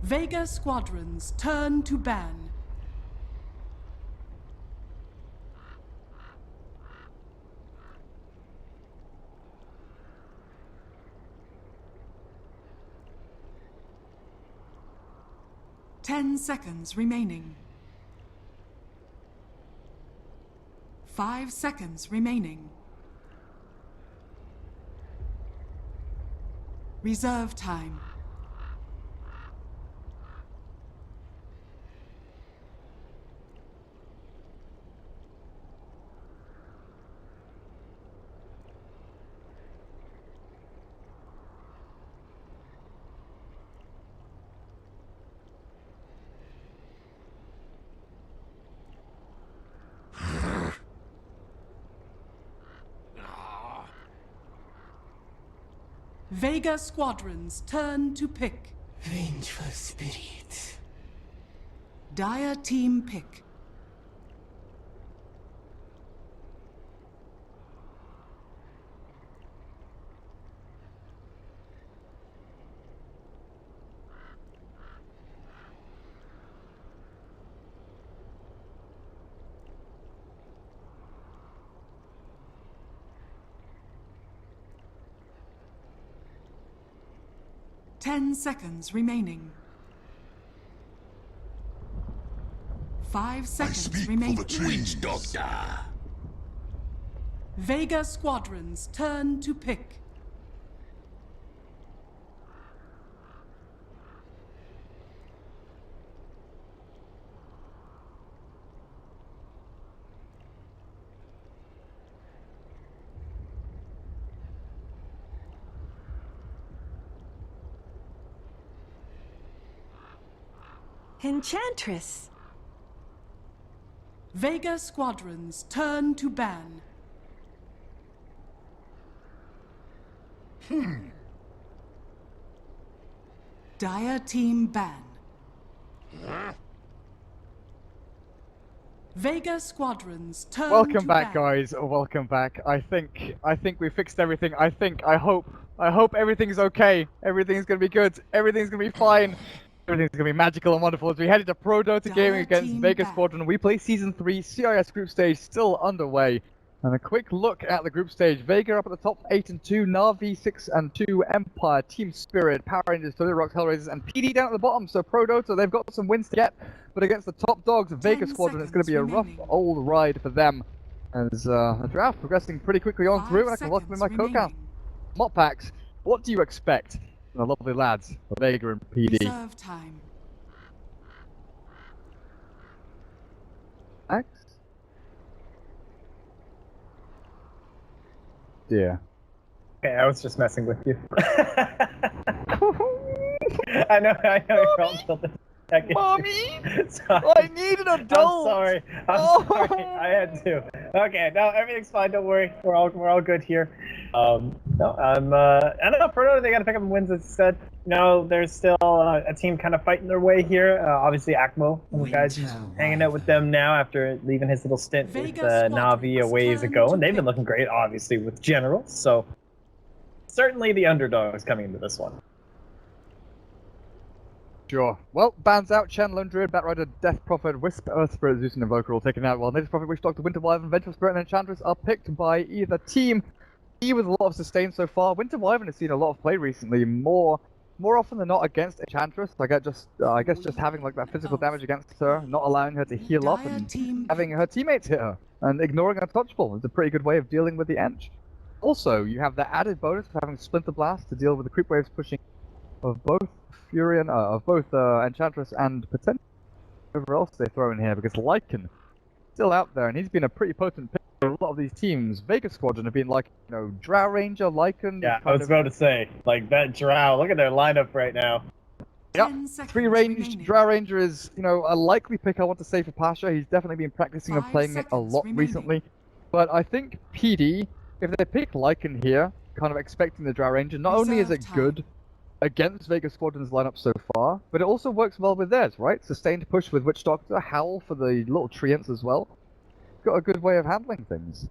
Vega Squadron's turn to ban. Ten seconds remaining. 5 seconds remaining. Reserve time. Vega Squadron's turn to pick. Vengeful spirit. Dire team pick. 10 seconds remaining. 5 seconds remaining. ProDotA. Vega Squadron's turn to pick. Enchantress. Vega Squadron's turn to ban. Dire team ban. Vega Squadron's turn Welcome to back, ban. guys. Welcome back. I think we fixed everything. I hope everything's okay. Everything's gonna be good. Everything's gonna be fine. Everything's gonna be magical and wonderful as we head into ProDotA gaming against Vega Squadron. We play Season 3 CIS Group Stage still underway. And a quick look at the group stage. Vega up at the top 8-2, Na'Vi 6-2, Empire, Team Spirit, Power Rangers, Solid Rocks, Hellraisers, and PD down at the bottom. So ProDotA, they've got some wins to get, but against the top dogs, Vega Squadron, it's going to be a rough old ride for them. As the draft progressing pretty quickly on through, and I can welcome in my co-cast. Moppax, what do you expect from the lovely lads of Vega and PD? Reserve time. Max? Yeah. Okay, I was just messing with you. I know you're all tilted. Mommy! Sorry. I need an adult! I'm sorry, I had to. Okay, no, everything's fine, don't worry. We're all good here. I don't know, ProDotA, they gotta pick up wins, as I said. No, there's still a team kind of fighting their way here. Obviously, Akmo, one of the guys who's hanging out with them now after leaving his little stint with Na'Vi a ways ago, and they've been looking great, obviously, with General. So, certainly the underdogs coming into this one. Sure. Well, bans out Chen, Lone Druid, Batrider, Death Prophet, Wisp, Earth Spirit, Zeus, and Invoker all taken out, while Native Prophet, Witch Doctor, Winter Wyvern, Vengeful Spirit, and Enchantress are picked by either team. E with a lot of sustain so far. Winter Wyvern has seen a lot of play recently, more often than not against Enchantress. I guess just having like that physical damage against her, not allowing her to heal up, and having her teammates hit her, and ignoring Untouchable is a pretty good way of dealing with the ENG. Also, you have the added bonus of having Splinter Blast to deal with the creep waves pushing of both Furion, of both Enchantress and potentially whoever else they throw in here, because Lycan still out there, and he's been a pretty potent pick for a lot of these teams. Vega Squadron have been like, you know, Drow Ranger, Lycan. Yeah, I was about to say, like that Drow. Look at their lineup right now. Yep, 3-ranged Drow Ranger is, you know, a likely pick I want to say for Pasha. He's definitely been practicing and playing it a lot recently. But I think PD, if they pick Lycan here, kind of expecting the Drow Ranger, not only is it good against Vega Squadron's lineup so far, but it also works well with theirs, right? Sustained push with Witch Doctor, Howl for the little treants as well. Got a good way of handling things.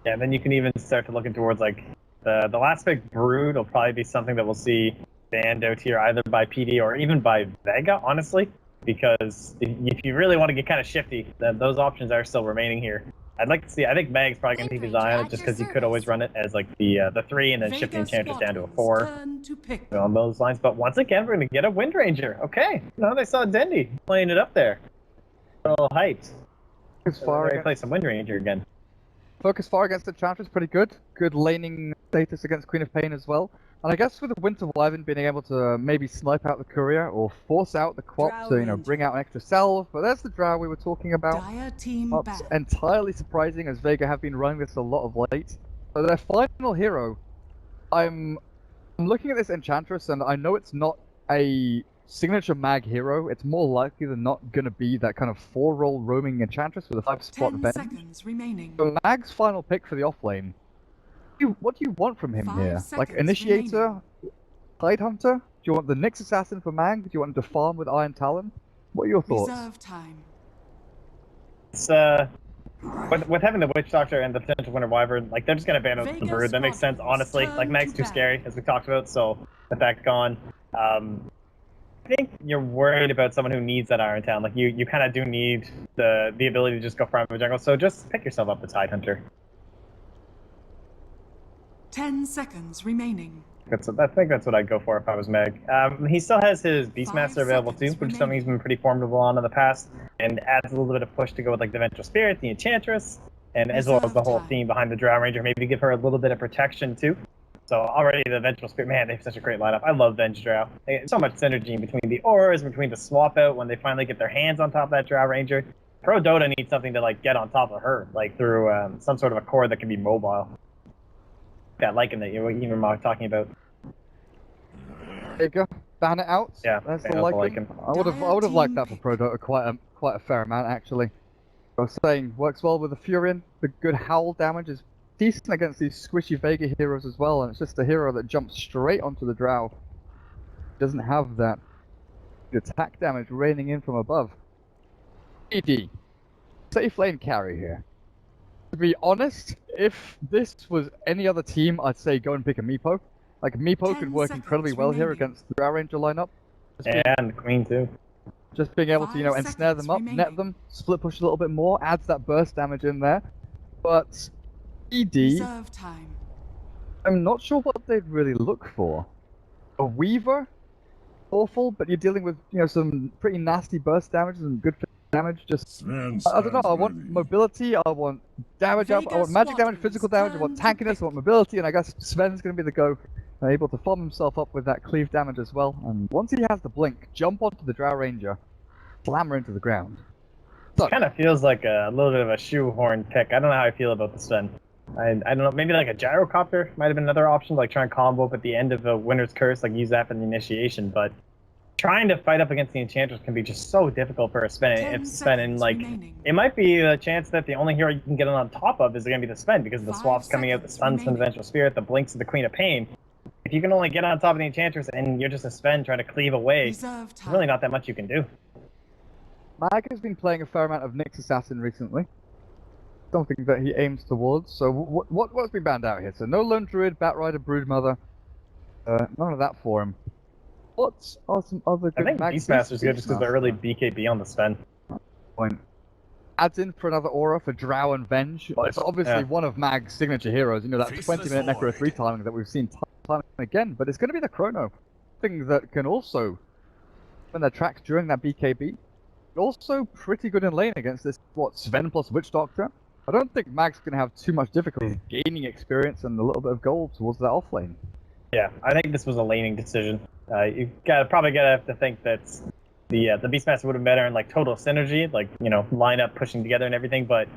Yeah, and then you can even start to looking towards like The last big brood will probably be something that we'll see banned out here either by PD or even by Vega, honestly, because if you really want to get kind of shifty, then those options are still remaining here. I'd like to see. I think Mag's probably gonna keep his eye on it just because he could always run it as like the 3 and then shift the Enchantress down to a 4 Turn to pick. on those lines. But once again, we're gonna get a Wind Ranger. Okay, now they saw Dendy playing it up there. A little hyped. Focus fire Ready to against, play some Wind Ranger again. focus fire against the Enchantress, pretty good. Good laning status against Queen of Pain as well. And I guess with the Winter Wyvern being able to maybe snipe out the courier or force out the Quap to, bring out an extra salve. But there's the Drow we were talking about. Dire team Not ban. entirely surprising as Vega have been running this a lot of late. So their final hero, I'm looking at this Enchantress and I know it's not a signature mag hero. It's more likely than not going to be that kind of 4-role roaming Enchantress with a 5-spot 10 bench. seconds remaining. So Mag's final pick for the offlane. What do you want from him 5 here? Like seconds Initiator? Tide Hunter? Do you want the Nyx Assassin for Mag? Do you want him to farm with Iron Talon? What are your thoughts? Reserve time. It's with having the Witch Doctor and the potential Winter Wyvern, like they're just gonna ban out the Vega Brood. That makes sense, Squadrons honestly. turn Like Mag's to too ban. scary, as we talked about, so with that gone. I think you're worried about someone who needs that Iron Talon. Like you kind of do need the ability to just go farm the jungle. So just pick yourself up the Tide Hunter. 10 seconds remaining. I think that's what I'd go for if I was Meg. He still has his Beastmaster 5 available too, seconds which is something he's been pretty formidable on in the past, and adds a little bit of push to go with like the Vengeful Spirit, the Enchantress, and as well as the whole theme behind the Drow Ranger, maybe give her a little bit of protection too. So already the Vengeful Spirit, man, they have such a great lineup. I love Venge Drow. So much synergy between the auras, between the swap out when they finally get their hands on top of that Drow Ranger. ProDotA needs something to like get on top of her, like through some sort of a core that can be mobile. That liking that you were talking about. Vega, ban it out. Yeah, that's ban the out the liking. Lycan. I would have liked that for ProDotA quite a fair amount actually. I was saying works well with the Furion. The good howl damage is decent against these squishy Vega heroes as well, and it's just a hero that jumps straight onto the Drow. Doesn't have that attack damage raining in from above. ED, safe lane carry here. To be honest, if this was any other team, I'd say go and pick a Meepo. Like Meepo 10 could work incredibly seconds well here remaining. against the Drow Ranger lineup. Just being- And the Queen too. Just being able to, 5 ensnare them up, seconds net remaining. them, split push a little bit more, adds that burst damage in there. But ED, Reserve time. I'm not sure what they'd really look for. A Weaver, awful, but you're dealing with, some pretty nasty burst damage and good damage. Just, I don't know, I want mobility, I want damage up, I Vega want magic damage, Squadrons physical damage, I want turn to tankiness, I want mobility, and I guess Sven's going to be the go. Able to farm himself up with that cleave damage as well. And once he has the blink, jump onto the Drow Ranger, slam her into the ground. So, Kind of feels like a little bit of a shoehorn pick. I don't know how I feel about the Sven. I don't know, maybe like a gyrocopter might have been another option, like try and combo up at the end of a Winter's Curse, like use that for the initiation, but trying to fight up against the Enchantress can be just so difficult for a Sven. 10 If Sven, and seconds like, remaining. it might be a chance that the only hero you can get on top of is going to be the Sven, because of the 5 swaps coming out, the seconds stuns from the remaining. Vengeful Spirit, the blinks of the Queen of Pain. If you can only get on top of the Enchantress and you're just a Sven trying to cleave away, Reserve there's time. really not that much you can do. Mag has been playing a fair amount of Nyx Assassin recently. Something that he aims towards. So what's been banned out here? So no Lone Druid, Batrider, Broodmother. None of that for him. What are some other I good think Mag Beastmaster's good just because the Beastmaster? early BKB on the Sven. Point. Adds in for another aura for Drow and Venge. Well, it's obviously Yeah. one of Mag's signature heroes. That 20-minute Necro 3 timing that we've seen time and again. But it's going to be the Chrono. Thing that can also spin their tracks during that BKB. Also pretty good in lane against this, Sven plus Witch Doctor. I don't think Mag's going to have too much difficulty gaining experience and a little bit of gold towards that offlane. Yeah, I think this was a laning decision. You probably gotta have to think that the Beastmaster would have been better in like total synergy, like line up, pushing together and everything. But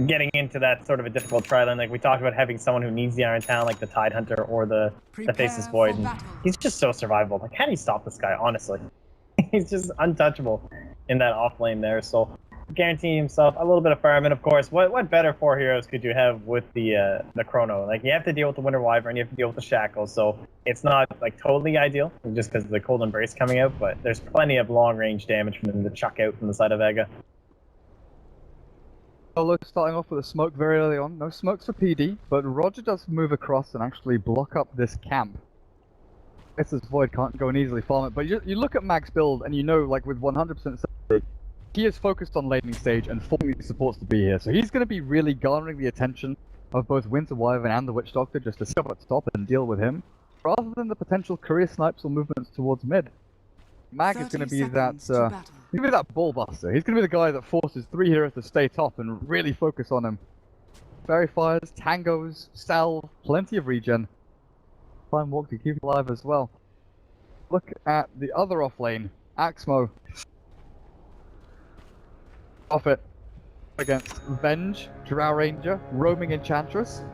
getting into that sort of a difficult tri-lane, like we talked about, having someone who needs the Iron Talon, like the Tide Hunter or the Faceless Prepare Void, for and battle. he's just so survivable. Like, how do you stop this guy? Honestly, he's just untouchable in that off lane there. So guaranteeing himself a little bit of fire. And of course, what better 4 heroes could you have with the Chrono? Like, you have to deal with the Winter Wyvern, you have to deal with the Shackles, so it's not like totally ideal just because of the Cold Embrace coming out, but there's plenty of long range damage from them to chuck out from the side of Vega. Solo starting off with a smoke very early on. No smokes for PD, but Roger does move across and actually block up this camp. Guess this Void can't go and easily farm it, but you look at Mag's build and you know, like with 100% certainty, he is focused on laning stage and forming these supports to be here. So he's going to be really garnering the attention of both Winter Wyvern and the Witch Doctor just to sit up at the top and deal with him, rather than the potential career snipes or movements towards mid. Mag is going to be that ball buster. He's going to be the guy that forces 3 heroes to stay top and really focus on him. Fairy Fires, Tangos, Sal, plenty of regen. Time walk to keep him alive as well. Look at the other off lane, Axmo. Prophet against Venge, Drow Ranger, Roaming Enchantress.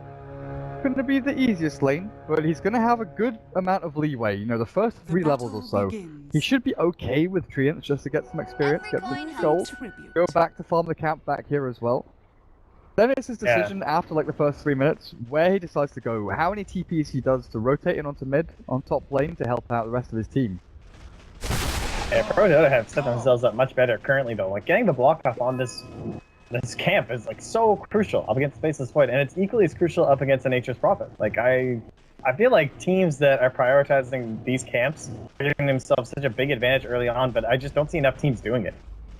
Going to be the easiest lane, but he's going to have a good amount of leeway. You know, the first 3 levels or so, he should be okay with Treants just to get some experience, get some gold, go back to farm the camp back here as well. Then it's his decision after like the first 3 minutes where he decides to go, how many TPs he does to rotate in onto mid on top lane to help out the rest of his team. Yeah, ProDotA have set themselves up much better currently though. Like getting the block off on this camp is like so crucial up against Faceless Void, and it's equally as crucial up against the Nature's Prophet. Like I feel like teams that are prioritizing these camps are giving themselves such a big advantage early on, but I just don't see enough teams doing it.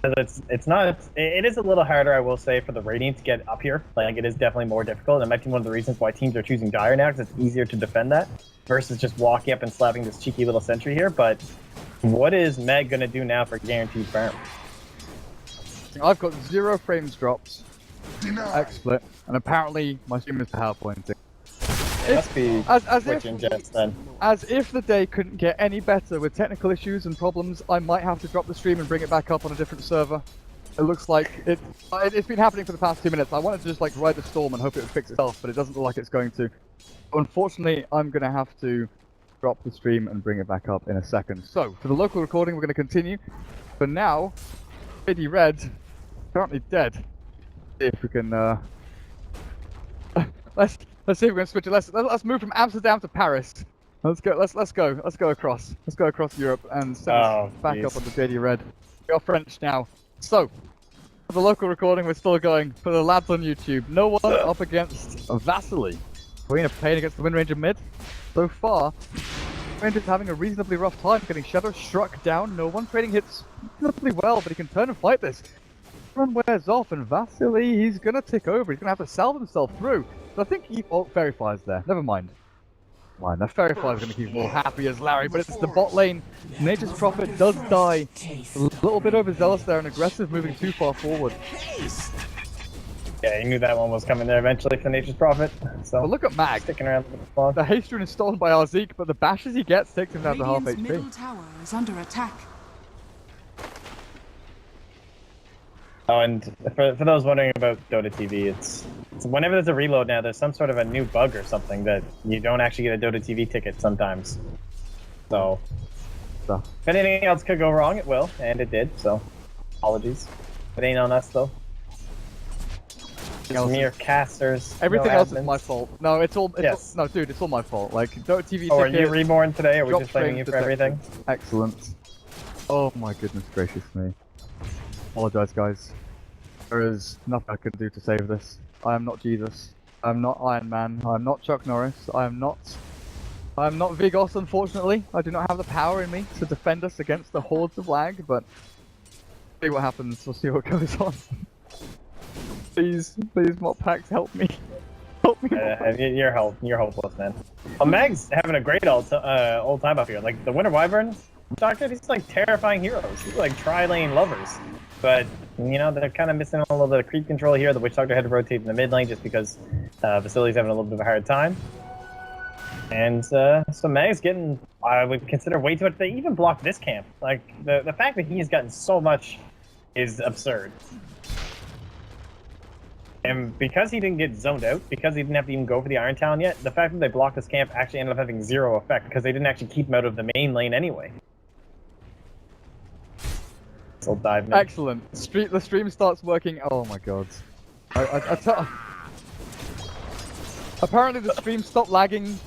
It is a little harder, I will say, for the Radiant to get up here. Like, it is definitely more difficult. It might be one of the reasons why teams are choosing Dire now, because it's easier to defend that, versus just walking up and slapping this cheeky little sentry here. But what is Meg going to do now for guaranteed farm? I've got 0 frames drops, XSplit, and apparently my stream is PowerPointing. It must be switching jets then. As if the day couldn't get any better with technical issues and problems, I might have to drop the stream and bring it back up on a different server. It looks like it's been happening for the past 2 minutes. I wanted to just like ride the storm and hope it would fix itself, but it doesn't look like it's going to. Unfortunately, I'm going to have to drop the stream and bring it back up in a second. So, for the local recording, we're going to continue. For now, Lady Red, currently dead. See if we can, Let's see if we can switch it. Let's move from Amsterdam to Paris. Let's go across. Let's go across Europe and set us back up on the JD Red. We are French now. So, for the local recording, we're still going. For the lads on YouTube, no one up against Vasily. Queen of Pain against the Wind Ranger mid. So far, Ranger's having a reasonably rough time getting Shadow struck down. No one trading hits reasonably well, but he can turn and fight this. Run wears off, and Vasily, he's gonna tick over. He's gonna have to salve himself through. But I think Fairy Fire's there. Never mind. That Fairy Fire's gonna keep him all happy as Larry, but it's the bot lane. Nature's Prophet does die. A little bit overzealous there and aggressive, moving too far forward. Yeah, you knew that one was coming there eventually for Nature's Prophet. So but look at Mag. Sticking around with the spawn. The haste rune is stolen by Arzeek, but the bashes he gets takes him down to half HP. Middle tower is under attack. Oh, and for those wondering about Dota TV, it's whenever there's a reload now, there's some sort of a new bug or something that you don't actually get a Dota TV ticket sometimes. So, if anything else could go wrong, it will, and it did, so apologies. It ain't on us, though. Just mere casters. Everything no else admins. is my fault. No, it's all my fault. Like, Dota TV Oh, are ticket, you reborn today, or are we just blaming you frames for everything? Excellent. Oh my goodness gracious me. Apologize, guys. There is nothing I can do to save this. I am not Jesus. I am not Iron Man. I am not Chuck Norris. I am not Vigos, unfortunately. I do not have the power in me to defend us against the hordes of lag, but see what happens. We'll see what goes on. Please, Mod Packs, help me. Help me. You're hopeless, man. Well, Mag's having a great old time up here. Like, the Winter Wyvern, Doctor, he's like terrifying heroes. He's like tri-lane lovers. But, you know, they're kind of missing a little bit of creep control here. The Witch Doctor had to rotate in the mid lane just because Vasily's having a little bit of a hard time. And so Mag's getting, I would consider, way too much. They even blocked this camp. Like, the fact that he's gotten so much is absurd. And because he didn't get zoned out, because he didn't have to even go for the Iron Talon yet, the fact that they blocked this camp actually ended up having 0 effect because they didn't actually keep him out of the main lane anyway. So dive in. Excellent. The stream starts working. Oh my god. Apparently the stream stopped lagging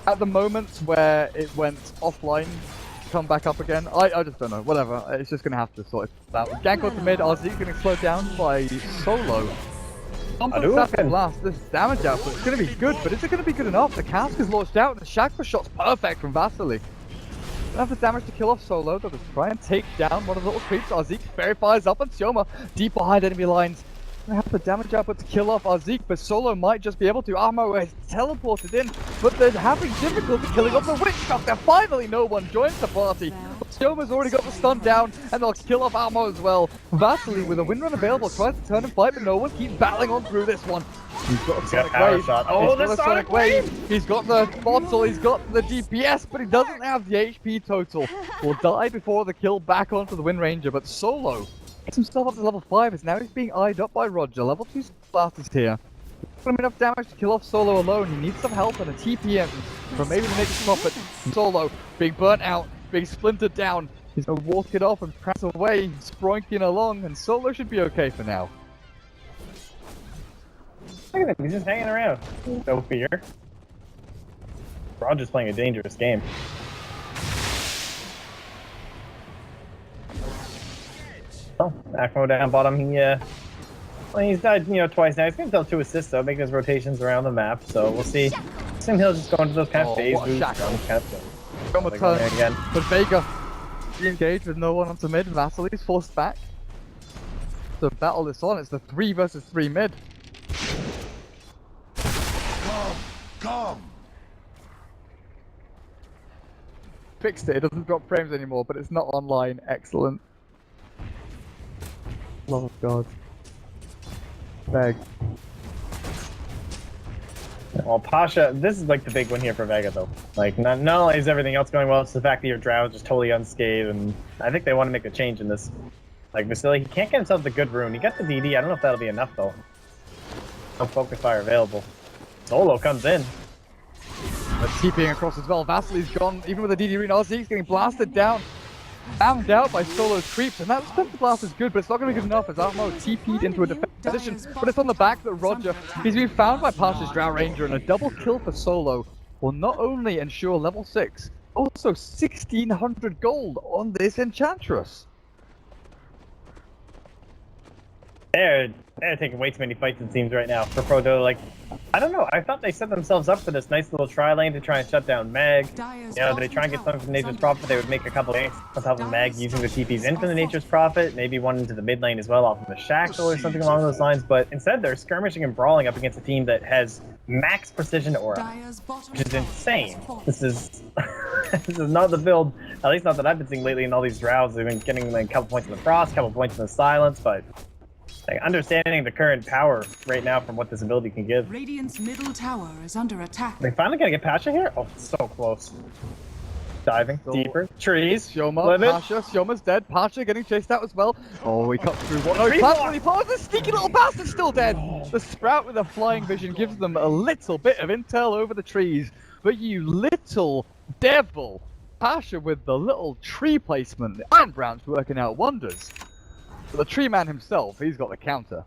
at the moment where it went offline, come back up again. I just don't know. Whatever. It's just gonna have to sort it out. Gank on the mid. Arzeek getting slowed down by Solo. Second blast, this damage output is going to be good, but is it going to be good enough? The cask is launched out, and the Shagford shot's perfect from Vasily. Enough the damage to kill off Solo, though, to try and take down one of the little creeps. Arzik verifies up on Sioma, deep behind enemy lines. They have the damage output to kill off Arzik, but Solo might just be able to. Armo is teleported in, but they're having difficulty killing off the Witch Doctor. Finally, no one joins the party. Sioma's already got the stun down, and they'll kill off Armo as well. Vasily, with a win run available, tries to turn and fight, but no one keeps battling on through this one. He's got a Sonic Wave. Oh, the Sonic Wave! He's got the bottle, he's got the DPS, but he doesn't have the HP total. Will die before the kill back onto the Wind Ranger, but Solo gets himself up to level 5 as now he's being eyed up by Roger. Level 2 blast is here. Not enough damage to kill off Solo alone. He needs some help and a TPM from maybe the Nature's Prophet. Solo being burnt out, being splintered down. He's gonna walk it off and press away, sproinking along, and Solo should be okay for now. Look at him, he's just hanging around. No fear. Roger's playing a dangerous game. Oh, Acmo down bottom. Well, he's died, twice now. He's gonna tell 2 assists though, making his rotations around the map. So we'll see. Assume he'll just go into those kind of phase boosts. Again. But Vega engaged with no one onto mid. Vasily's forced back to battle this on. It's the 3 versus 3 mid. Come! Fixed it. It doesn't drop frames anymore, but it's not online. Excellent. Love of God. Veg. Well, Pasha, this is like the big one here for Vega though. Like, not only is everything else going well, it's the fact that your Drow is just totally unscathed, and I think they want to make a change in this. Like, Vasily, he can't get himself the good rune. He got the DD. I don't know if that'll be enough though. No focus fire available. Solo comes in. But TPing across as well. Vasily's gone, even with the DD rune. Arzik's getting blasted down. Bound out by Solo's creeps, and that Splinter Blast is good, but it's not going to be good enough as Armo TP'd into a defensive position. But it's on the back that Roger, he's been found by Pasha's Drow Ranger, and a double kill for Solo will not only ensure level 6, also 1600 gold on this Enchantress. They're taking way too many fights, it seems, right now for ProDotA. Like, I don't know. I thought they set themselves up for this nice little tri-lane to try and shut down Meg. They try and get something from Nature's Prophet. They would make a couple of on top of Meg using the TPs into the Nature's Prophet, maybe one into the mid lane as well off of the Shackle or something along those lines. But instead, they're skirmishing and brawling up against a team that has max precision aura, which is insane. This is this is not the build, at least not that I've been seeing lately in all these Drows. They've been getting like a couple points in the Frost, a couple points in the Silence, but like, understanding the current power right now from what this ability can give. Radiant's middle tower is under attack. They finally gonna get Pasha here? Oh, so close. Diving deeper. Trees. Sioma, Pasha, Sioma's dead. Pasha getting chased out as well. Oh, he cut through one. No, he plants the sneaky little bastard's still dead. The Sprout with a flying vision gives them a little bit of intel over the trees. But you little devil. Pasha with the little tree placement. The Iron Branch working out wonders. But the tree man himself, he's got the counter.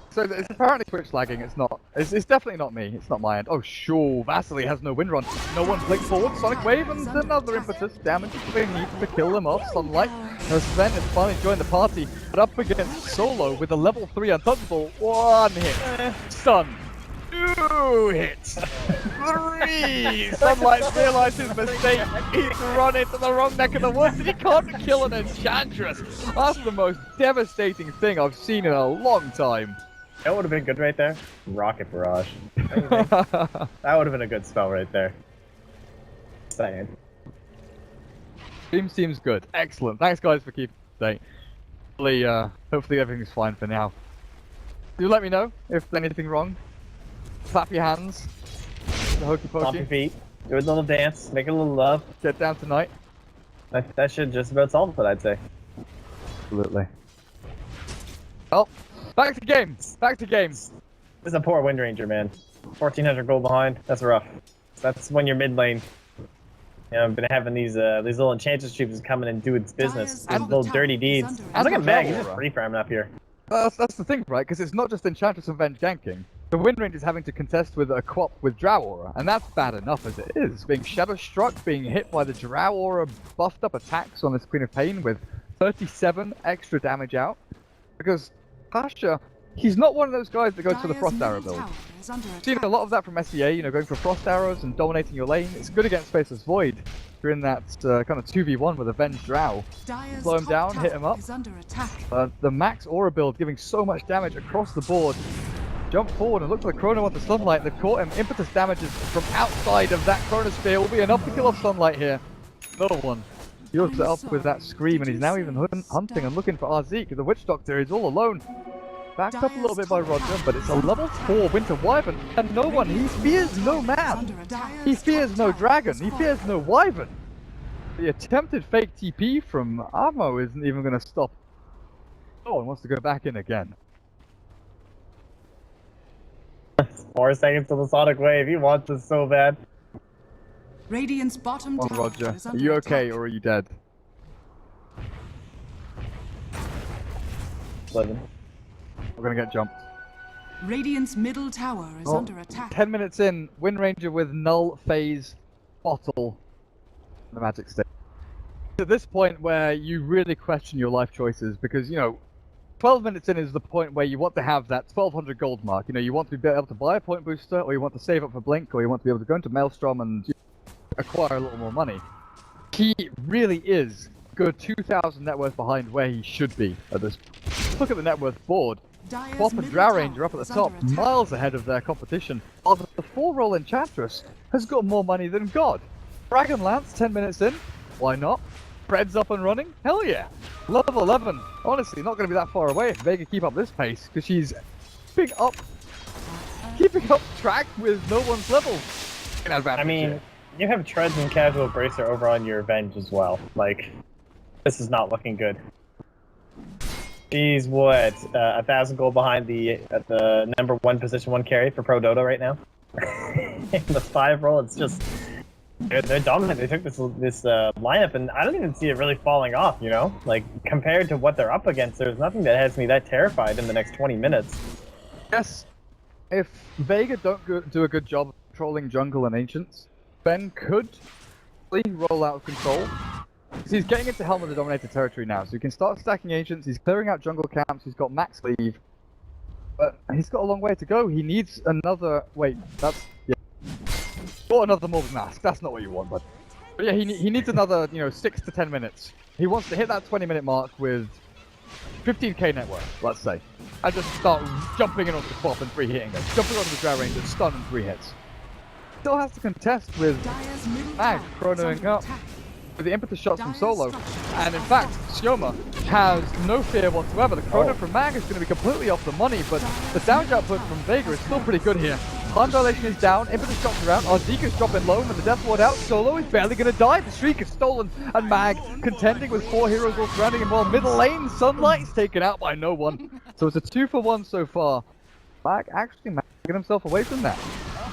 So it's apparently Twitch lagging, it's not. It's definitely not me, it's not my end. Oh sure, Vasily has no wind run. No one flicked forward, Sonic Wave and another impetus. Damage is being needed to kill them off. Sunlight. Sven has finally joined the party, but up against Solo with a level 3 untouchable. 1 hit. Stun. 2 hits. 3! Sunlight realized his mistake. He's run into the wrong neck of the woods and he can't kill an Enchantress. That's the most devastating thing I've seen in a long time. That would have been good right there. Rocket Barrage. That would have been a good spell right there. Saying. Team seems good. Excellent. Thanks guys for keeping up to date. Hopefully everything's fine for now. Do let me know if there's anything wrong. Clap your hands. The hokey pokey. Stomp your feet. Do a little dance. Make a little love. Get down tonight. That should just about solve it, I'd say. Absolutely. Oh, back to games. Back to games. This is a poor Wind Ranger, man. 1400 gold behind. That's rough. That's when you're mid lane. You know, I've been having these little Enchantress troops coming and do its business. These little dirty deeds. Look at Meg. He's just free farming up here. That's the thing, right? Because it's not just Enchantress and Venge ganking. The Wind Ranger is having to contest with a Quap with Drow Aura, and that's bad enough as it is. Being Shadow Struck, being hit by the Drow Aura buffed up attacks on this Queen of Pain with 37 extra damage out. Because Pasha, he's not one of those guys that goes for the Dire's Frost Arrow middle build. tower is under I've seen a lot of that from SEA, you know, going for Frost Arrows and dominating your lane. It's good against Faceless Void. You're in that kind of 2v1 with Avenged Drow. Dire's Slow him top down, tower hit him up. is under attack. The max aura build giving so much damage across the board. Jump forward and look for the Chrono on the Sunlight. They've caught him. Impetus damages from outside of that Chronosphere will be enough to kill off Sunlight here. Another one. He hooks it up with that Scream, and he's now even hunting and looking for Arzeek. The Witch Doctor is all alone. Backed up a little bit by Roger, but it's a level 4 Winter Wyvern, and no one, he fears no man. He fears no dragon. He fears no Wyvern. The attempted fake TP from Armo isn't even going to stop. Oh, and wants to go back in again. 4 seconds to the Sonic Wave. He wants this so bad. Radiant's bottom Come on, tower Roger. is Are under you okay, attack. or are you dead? 11. We're going to get jumped. Radiant's middle tower is Oh, under attack. 10 minutes in, Wind Ranger with Null, Phase, Bottle, the Magic Stick. At this point where you really question your life choices, because, you know, 12 minutes in is the point where you want to have that 1200 gold mark. You know, you want to be able to buy a point booster, or you want to save up for Blink, or you want to be able to go into Maelstrom and acquire a little more money. He really is good 2,000 net worth behind where he should be at this point. Look at the net worth board. Dire's Pop and middle Drow tower Ranger up at the is top, under attack. miles ahead of their competition, while the 4-roll Enchantress has got more money than God. Dragonlance, 10 minutes in, why not? Fred's up and running, hell yeah! Level 11, honestly, not going to be that far away if Vega keep up this pace, because she's keeping up track with no one's level. I mean, you have Treads and Casual Bracer over on your Avenge as well. Like, this is not looking good. She's what, 1,000 gold behind the number 1 position 1 carry for ProDotA right now. In the 5 roll, it's just they're dominant. They took this lineup, and I don't even see it really falling off. You know, like compared to what they're up against, there's nothing that has me that terrified in the next 20 minutes. Yes, if Vega don't do a good job of controlling jungle and ancients, Ben could roll out of control. So he's getting into Helm of the Dominated territory now, so he can start stacking ancients, he's clearing out jungle camps, he's got max leave. But he's got a long way to go. He needs another... Wait, that's... Yeah. Or another Morbid Mask, that's not what you want, but yeah, he needs another, you know, 6 to 10 minutes. He wants to hit that 20-minute mark with 15k net worth, let's say. And just start jumping in onto the Pop and 3 hitting them. Jumping onto the Drow Ranger, stun and 3 hits. Still has to contest with Dire's middle Mag tower is chronoing under up attack. with the impetus shots from Dire's Solo. structures And in are fact, fortified. Sioma has no fear whatsoever. The chrono from Mag is going to be completely off the money, but the damage output from Vega is still pretty good here. Time dilation is down, impetus shots around, Arzeek is dropping low, and with the Death Ward out, Solo is barely going to die. The streak is stolen, and Mag contending with 4 heroes all surrounding him, while middle lane, Sunlight is taken out by no one. So it's a 2-for-1 so far. Mag actually magging himself away from that.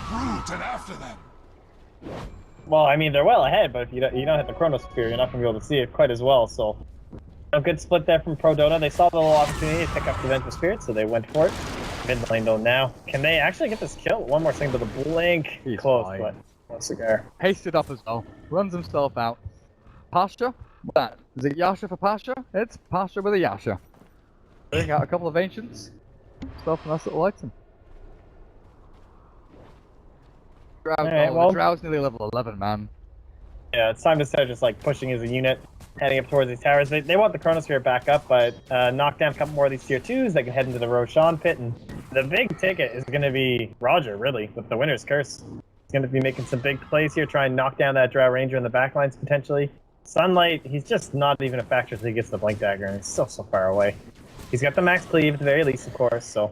Brute and after them. Well, I mean, they're well ahead, but if you don't hit the Chronosphere, you're not going to be able to see it quite as well. So, a good split there from ProDotA. They saw the little opportunity to pick up the Vengeful Spirit, so they went for it. Mid lane though now. Can they actually get this kill? One more thing to the Blink. He's Close, fine. but no cigar. Hasted up as well. Runs himself out. Pasha? What's that? Is it Yasha for Pasha? It's Pasha with a Yasha. Bring out a couple of ancients. Stuff a nice little item. Drow, Alright, well- the Drow's nearly level 11, man. Yeah, it's time to start just like pushing as a unit, heading up towards these towers. They want the Chronosphere back up, but knock down a couple more of these tier 2s. They can head into the Roshan pit, and the big ticket is going to be Roger, really, with the Winter's Curse. He's going to be making some big plays here, try and knock down that Drow Ranger in the backlines potentially. Sunlight, he's just not even a factor until he gets the Blink Dagger, and he's so far away. He's got the max cleave at the very least, of course, so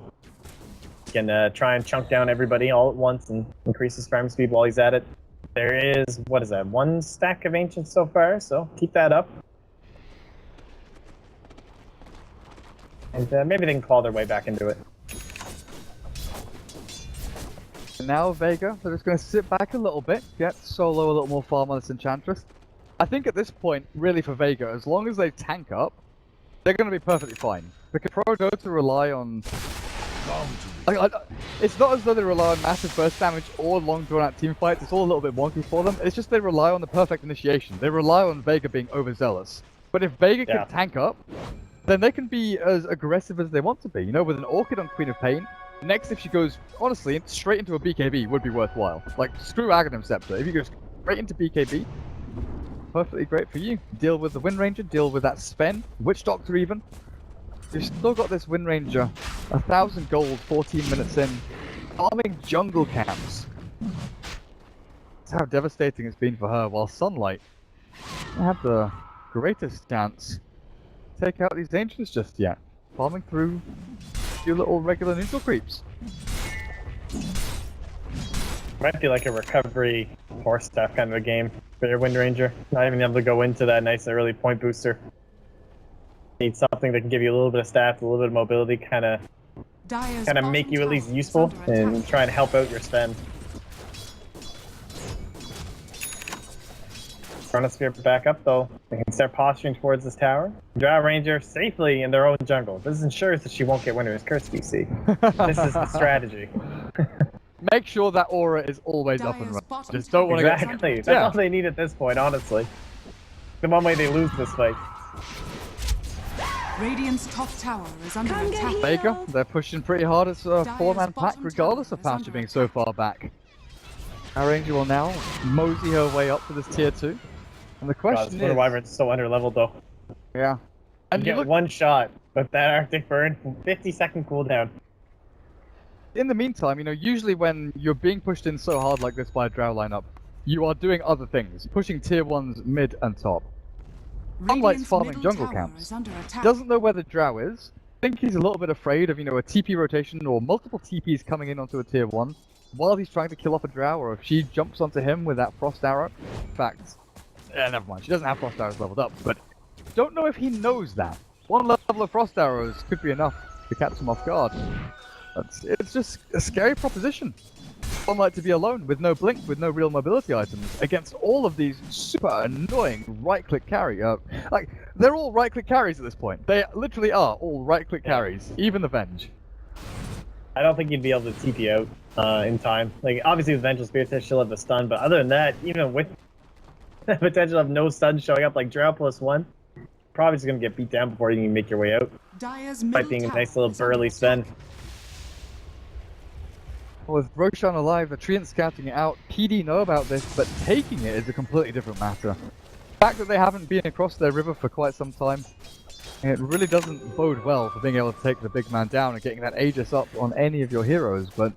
he can try and chunk down everybody all at once and increase his farm speed while he's at it. There is, what is that, 1 stack of Ancients so far, so keep that up. And maybe they can claw their way back into it. And now Vega, they're just going to sit back a little bit, get Solo a little more farm on this Enchantress. I think at this point, really for Vega, as long as they tank up, they're going to be perfectly fine. Because ProDotA rely on... it's not as though they rely on massive burst damage or long drawn out team fights, it's all a little bit wonky for them. It's just they rely on the perfect initiation. They rely on Vega being overzealous. But if Vega can tank up, then they can be as aggressive as they want to be. You know, with an Orchid on Queen of Pain, next if she goes, honestly, straight into a BKB would be worthwhile. Like, screw Aghanim Scepter. If you go straight into BKB, perfectly great for you. Deal with the Wind Ranger, deal with that Sven, Witch Doctor even. You've still got this Wind Ranger, 1,000 gold, 14 minutes in, farming jungle camps. That's how devastating it's been for her, while Sunlight doesn't have the greatest chance to take out these Ancients just yet. Farming through a few little regular neutral creeps. Might be like a recovery horse staff kind of a game for your Wind Ranger. Not even able to go into that nice early point booster. Need something that can give you a little bit of stats, a little bit of mobility, kind of make you at least useful and try and help out your spend. Chronosphere back up though. They can start posturing towards this tower. Drow Ranger safely in their own jungle. This ensures that she won't get Winter's Curse, you see. This is the strategy. Make sure that aura is always up and running. Just don't want to get... Exactly. That's all they need at this point, honestly. The one way they lose this fight. Radiant's top tower is under attack. Vega, they're pushing pretty hard. It's a four-man pack, regardless of Pasture being so far back. Our Ranger will now mosey her way up to this tier 2. And the question is... Wyvern's so under-leveled, though. Yeah. And you get one shot with that Arctic Burn, 50-second cooldown. In the meantime, you know, usually when you're being pushed in so hard like this by a Drow lineup, you are doing other things, pushing tier 1s mid and top. Sunlight's farming jungle camps. Doesn't know where the Drow is. Think he's a little bit afraid of, you know, a TP rotation or multiple TPs coming in onto a tier 1 while he's trying to kill off a Drow, or if she jumps onto him with that Frost Arrow. In fact, never mind, she doesn't have Frost Arrows leveled up, but don't know if he knows that. One level of Frost Arrows could be enough to catch him off guard. It's just a scary proposition. Sunlight to be alone, with no blink, with no real mobility items, against all of these super annoying right-click carry. Like, they're all right-click carries at this point. They literally are all right-click carries, even the Venge. I don't think you'd be able to TP out in time. Like, obviously the Vengeful Spirit Test, she'll have the stun, but other than that, even with the potential of no stun showing up, like Drow +1, probably just gonna get beat down before you can make your way out. Despite being a nice little burly Sven. With Roshan alive, the Treant scouting it out, PD know about this, but taking it is a completely different matter. The fact that they haven't been across their river for quite some time, it really doesn't bode well for being able to take the big man down and getting that Aegis up on any of your heroes, but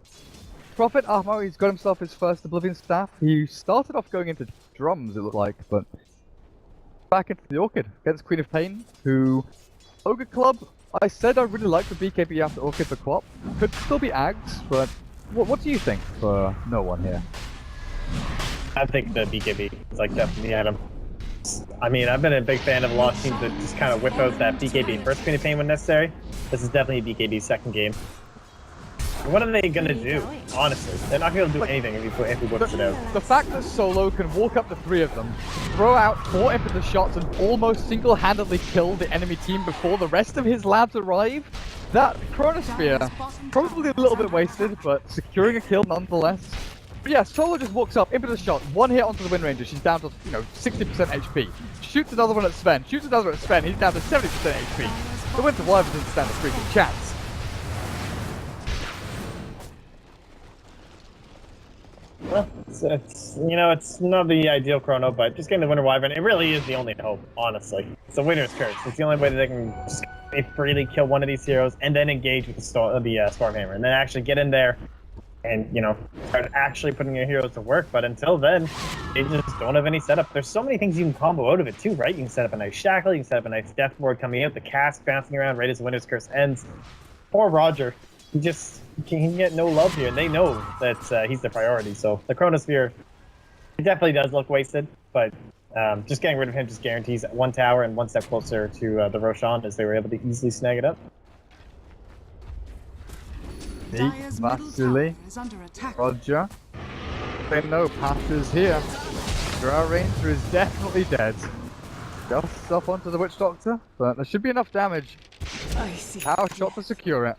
Prophet Ahmo, he's got himself his first Oblivion Staff. He started off going into drums, it looked like, but back into the Orchid against Queen of Pain, who Ogre Club, I said I really like the BKB after Orchid for Quap. Could still be Ags, but what do you think for no one here? I think the BKB is like definitely at him. I mean, I've been a big fan of a lot of teams that just kind of whip out that BKB first Queen of Pain when necessary. This is definitely a BKB second game. What are they gonna do? Honestly, they're not gonna do anything if he whips it out. The fact that Solo can walk up to 3 of them, throw out 4 impetus shots, and almost single-handedly kill the enemy team before the rest of his labs arrive, that Chronosphere, probably a little bit wasted, but securing a kill nonetheless. But yeah, Solo just walks up, impetus shot, 1 hit onto the Wind Ranger, she's down to, 60% HP. Shoots another one at Sven, shoots another at Sven, he's down to 70% HP. The Winter Wyvern doesn't stand a freaking chance. Well, it's not the ideal chrono, but just getting the Winter Wyvern, it really is the only hope, honestly. It's the Winter's Curse. It's the only way that they can just freely kill one of these heroes and then engage with the Stormhammer, and then actually get in there and, start actually putting your heroes to work. But until then, they just don't have any setup. There's so many things you can combo out of it too, right? You can set up a nice Shackle, you can set up a nice Death Ward coming out, the cast bouncing around right as the Winter's Curse ends. Poor Roger. He can get no love here, and they know that he's the priority. So the Chronosphere, it definitely does look wasted, but just getting rid of him just guarantees 1 tower and 1 step closer to the Roshan, as they were able to easily snag it up. Vasily, Roger. They know Pastor's here. Drow Ranger is definitely dead. Just up onto the Witch Doctor, but there should be enough damage. Power shot to secure it.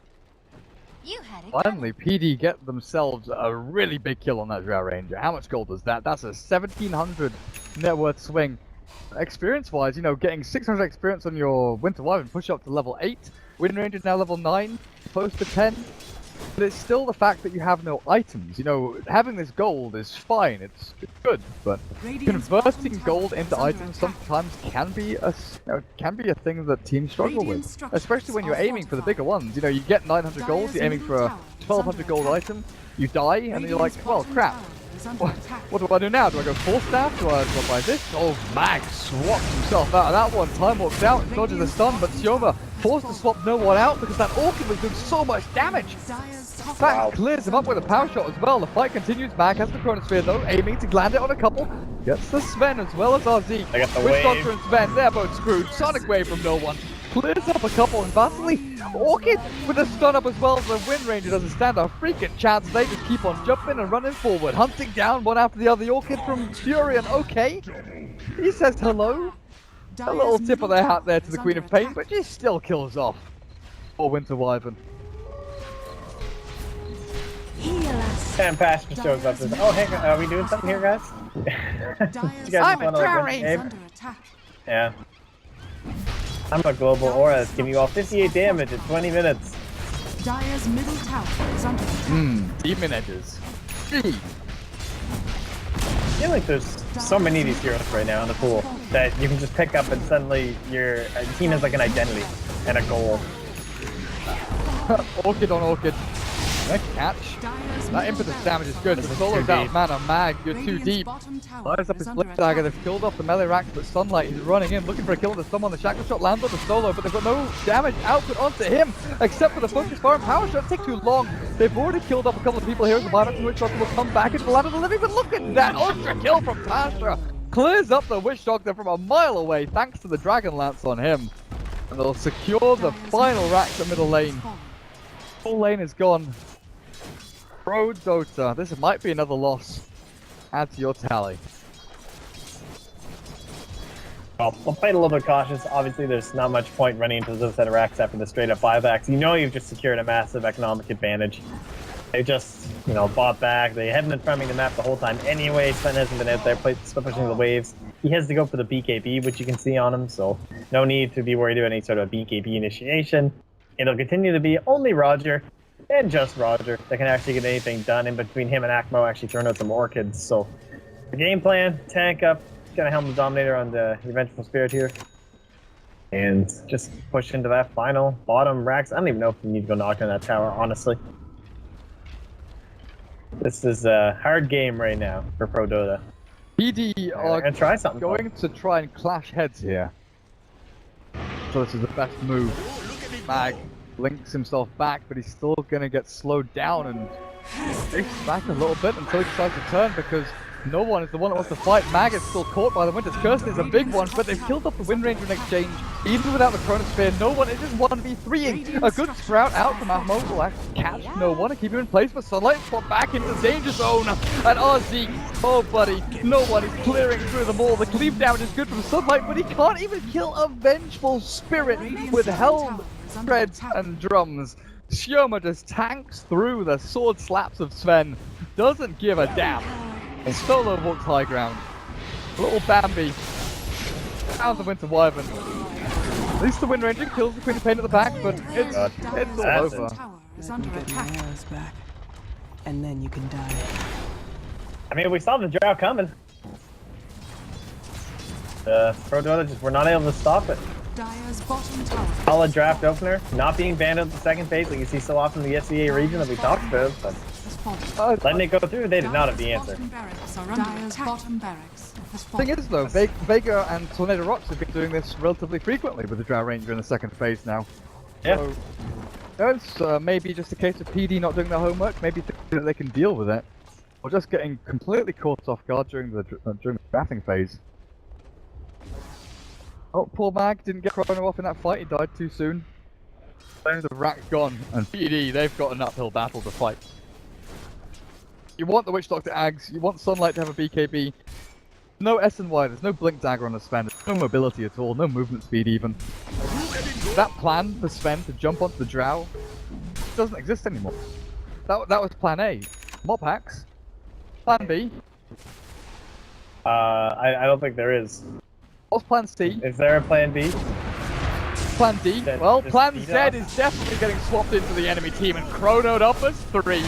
Finally, PD get themselves a really big kill on that Drow Ranger. How much gold is that? That's a 1700 net worth swing. experience-wise, you know, getting 600 experience on your Winter Wyvern, push up to level 8. Win range is now level 9, close to 10. But it's still the fact that you have no items. You know, having this gold is fine, it's good, but converting gold into items sometimes can be a thing that teams struggle with. Especially when you're aiming for the bigger ones. You know, you get 900 gold, you're aiming for a 1200 gold item, you die, and then you're like, well, crap. What do I do now? Do I go 4 staff? Do I buy this? Oh, Mag swapped himself out of that one. Time walks out, dodges the stun, but Sioma forced to swap no one out because that Orchid was doing so much damage. Fact clears him up with a power shot as well. The fight continues. Mag has the Chronosphere though, aiming to land it on a couple. Gets the Sven as well as RZ. I got the Witch wave. Doctor and Sven, they're both screwed. Sonic Wave from no one. Clears up a couple, and Vasily, Orchid with a stun up as well. The Wind Ranger doesn't stand a freaking chance. They just keep on jumping and running forward, hunting down one after the other. The Orchid from Furion, okay. He says hello. A little tip of their hat there to the Queen of Pain, but she still kills off poor Winter Wyvern. Sam Passion shows up. Says, oh, hey, are we doing something here, guys? You guys I'm wanna, a like, win the game? Yeah. I'm a global aura that's giving you all 58 damage in 20 minutes. Dire's middle tower is under attack. Demon Edges. I feel like there's so many of these heroes right now in the pool that you can just pick up and suddenly your team has like an identity and a goal. Orchid on Orchid. Nice catch. That impetus damage is good. The solo's out of mana. Mag, you're too deep. Fires up his Blade Dagger. They've killed off the melee racks, but Sunlight is running in, looking for a kill with the stun on the Shackle Shot. Lands on the solo, but they've got no damage output onto him, except for the Focus Fire and Power Shot. Take too long. They've already killed off a couple of people here. The Violet and Witch Doctor will come back into the Land of the Living, but look at that ultra kill from Tasha. Clears up the Witch Doctor from a mile away, thanks to the Dragon Lance on him. And they'll secure the final racks at middle lane. Full lane is gone. ProDotA, this might be another loss. Add to your tally. Well, we'll play it a little bit cautious. Obviously, there's not much point running into those set of racks after the straight up 5x. You know you've just secured a massive economic advantage. They just, you know, bought back. They haven't been farming the map the whole time anyway. Sven hasn't been out there pushing the waves. He has to go for the BKB, which you can see on him, so no need to be worried about any sort of BKB initiation. It'll continue to be only Roger. And just Roger that can actually get anything done in between him and Akmo actually throwing out some Orchids. So the game plan, tank up, gonna helm the Dominator on the Revengeful Spirit here. And just push into that final bottom racks. I don't even know if you need to go knock on that tower, honestly. This is a hard game right now for ProDotA. PD are gonna try something going to try and clash heads here. So this is the best move. Mag links himself back, but he's still gonna get slowed down and drifts back a little bit until he decides to turn because no one is the one that wants to fight. Mag is still caught by the Winter's Curse. It's a big one, but they've killed off the Wind Ranger in exchange. Even without the Chronosphere, no one is just 1v3ing. A good sprout out from Ahmo will actually catch no one and keep him in place, but Sunlight put back into the danger zone. And RZ, oh buddy, no one is clearing through them all. The cleave damage is good from Sunlight, but he can't even kill a Vengeful Spirit with Helm, Treads, and Drums. Sioma just tanks through the sword slaps of Sven. Doesn't give a damn. And Solo walks high ground. Little Bambi. Out the Winter Wyvern. At least the Wind Ranger kills the Queen of Pain at the back, but it's all over. Back, and then you can die. I mean, we saw the drought coming. ProDotA just were not able to stop it. Dire's bottom tower. Solid draft opener, not being banned at the second phase like you see so often in the SEA region that we talked about, but letting it go through, they did not have the answer. Dire's bottom barracks. The thing is though, Vega and Tornado Rocks have been doing this relatively frequently with the Drow Ranger in the second phase now. Yeah. So, it's maybe just a case of PD not doing their homework, maybe thinking that they can deal with it, or just getting completely caught off guard during the drafting phase. Oh, poor Mag didn't get Chrono off in that fight, he died too soon. The rack gone, and PD, they've got an uphill battle to fight. You want the Witch Doctor Ags, you want Sunlight to have a BKB. No S&Y, there's no Blink Dagger on the Sven, there's no mobility at all, no movement speed even. That plan for Sven to jump onto the Drow doesn't exist anymore. That was plan A. Mob hacks. Plan B. I don't think there is. What's plan C? Is there a plan B? Plan D? That Well, just plan beat Z us? is definitely getting swapped into the enemy team and chronoed up as 3.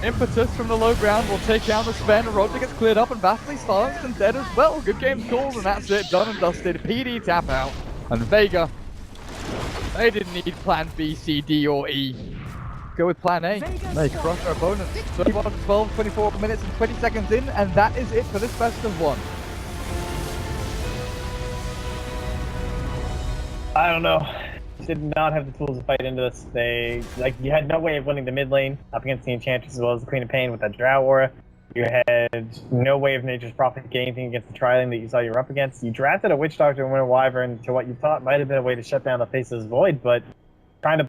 Impetus from the low ground will take down the Sven. Roger gets cleared up and Vastly silenced and dead as well. Good game called, and that's it. Done and dusted. PD tap out. And Vega, they didn't need plan B, C, D, or E. Go with plan A. They crush their opponent. 31-12, 24 minutes and 20 seconds in, and that is it for this best of 1. I don't know. Did not have the tools to fight into this. You had no way of winning the mid lane up against the Enchantress as well as the Queen of Pain with that Drow Aura. You had no way of Nature's Prophet getting anything against the Tri-Lane that you saw you were up against. You drafted a Witch Doctor and Winter Wyvern to what you thought might have been a way to shut down the Faceless Void, but trying to